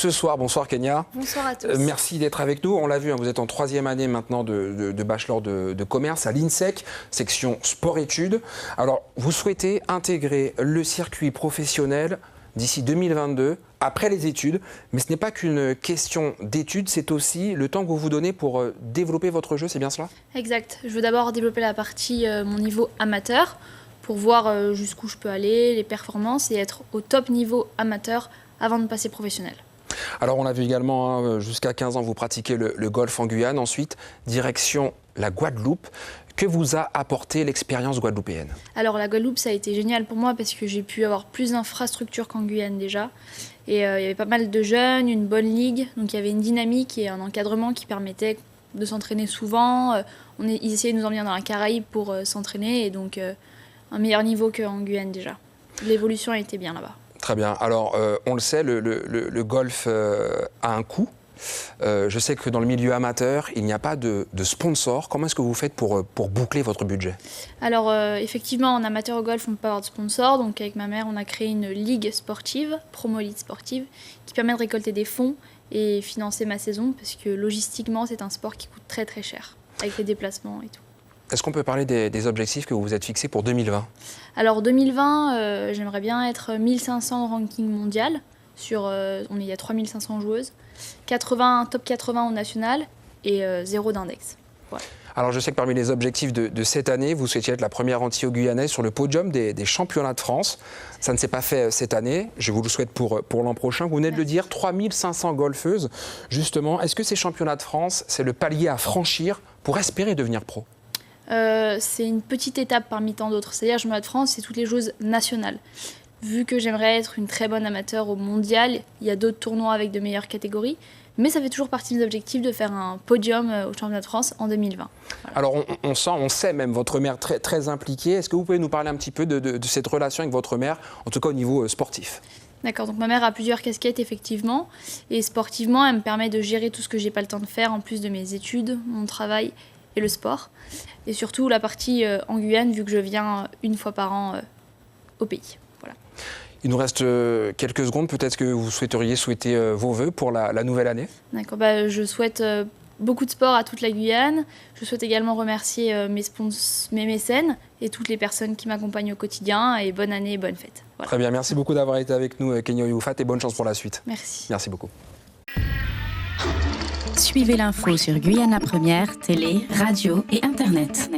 ce soir. Bonsoir Kenya. Bonsoir à tous. Merci d'être avec nous. On l'a vu, vous êtes en 3e année maintenant de bachelor de commerce à l'INSEC, section sport-études. Alors, vous souhaitez intégrer le circuit professionnel d'ici 2022, après les études. Mais ce n'est pas qu'une question d'études, c'est aussi le temps que vous vous donnez pour développer votre jeu, c'est bien cela? Exact. Je veux d'abord développer la partie mon niveau amateur pour voir jusqu'où je peux aller, les performances et être au top niveau amateur avant de passer professionnel. Alors on a vu également, jusqu'à 15 ans, vous pratiquez le golf en Guyane. Ensuite, direction la Guadeloupe. Que vous a apporté l'expérience guadeloupéenne? Alors la Guadeloupe, ça a été génial pour moi parce que j'ai pu avoir plus d'infrastructures qu'en Guyane déjà. Et il y avait pas mal de jeunes, une bonne ligue. Donc il y avait une dynamique et un encadrement qui permettait de s'entraîner souvent. Ils essayaient de nous emmener dans la Caraïbe pour s'entraîner. Et donc un meilleur niveau qu'en Guyane déjà. L'évolution a été bien là-bas. Très bien. Alors, on le sait, le golf a un coût. Je sais que dans le milieu amateur, il n'y a pas de sponsor. Comment est-ce que vous faites pour boucler votre budget? Alors, effectivement, en amateur au golf, on ne peut pas avoir de sponsor. Donc, avec ma mère, on a créé une ligue sportive, Promo Elite Sportive, qui permet de récolter des fonds et financer ma saison. Parce que logistiquement, c'est un sport qui coûte très très cher, avec les déplacements et tout. Est-ce qu'on peut parler des objectifs que vous vous êtes fixés pour 2020? Alors 2020, j'aimerais bien être 1500 ranking mondial. Il y a 3500 joueuses, top 80 au national et 0 d'index. Voilà. Alors je sais que parmi les objectifs de cette année, vous souhaitiez être la première Antille-Guyanaise sur le podium des championnats de France. Ça ne s'est pas fait cette année, je vous le souhaite pour l'an prochain. Vous venez de le dire, 3500 golfeuses. Justement, est-ce que ces championnats de France, c'est le palier à franchir pour espérer devenir pro? C'est une petite étape parmi tant d'autres. C'est-à-dire, le championnat de France, c'est toutes les choses nationales. Vu que j'aimerais être une très bonne amateur au mondial, il y a d'autres tournois avec de meilleures catégories. Mais ça fait toujours partie de mes objectifs de faire un podium au championnat de France en 2020. Voilà. Alors, on sait même votre mère très, très impliquée. Est-ce que vous pouvez nous parler un petit peu de cette relation avec votre mère, en tout cas au niveau sportif? D'accord, donc ma mère a plusieurs casquettes effectivement. Et sportivement, elle me permet de gérer tout ce que j'ai pas le temps de faire, en plus de mes études, mon travail et le sport. Et surtout la partie en Guyane, vu que je viens une fois par an au pays. Voilà. Il nous reste quelques secondes. Peut-être que vous souhaiteriez souhaiter vos vœux pour la nouvelle année. D'accord, je souhaite beaucoup de sport à toute la Guyane. Je souhaite également remercier mes mécènes et toutes les personnes qui m'accompagnent au quotidien. Et bonne année et bonne fête. Voilà. Très bien, merci beaucoup d'avoir été avec nous, Kenya Oyouafat, et bonne chance pour la suite. Merci. Merci beaucoup. Suivez l'info sur Guyana Première, télé, radio et internet.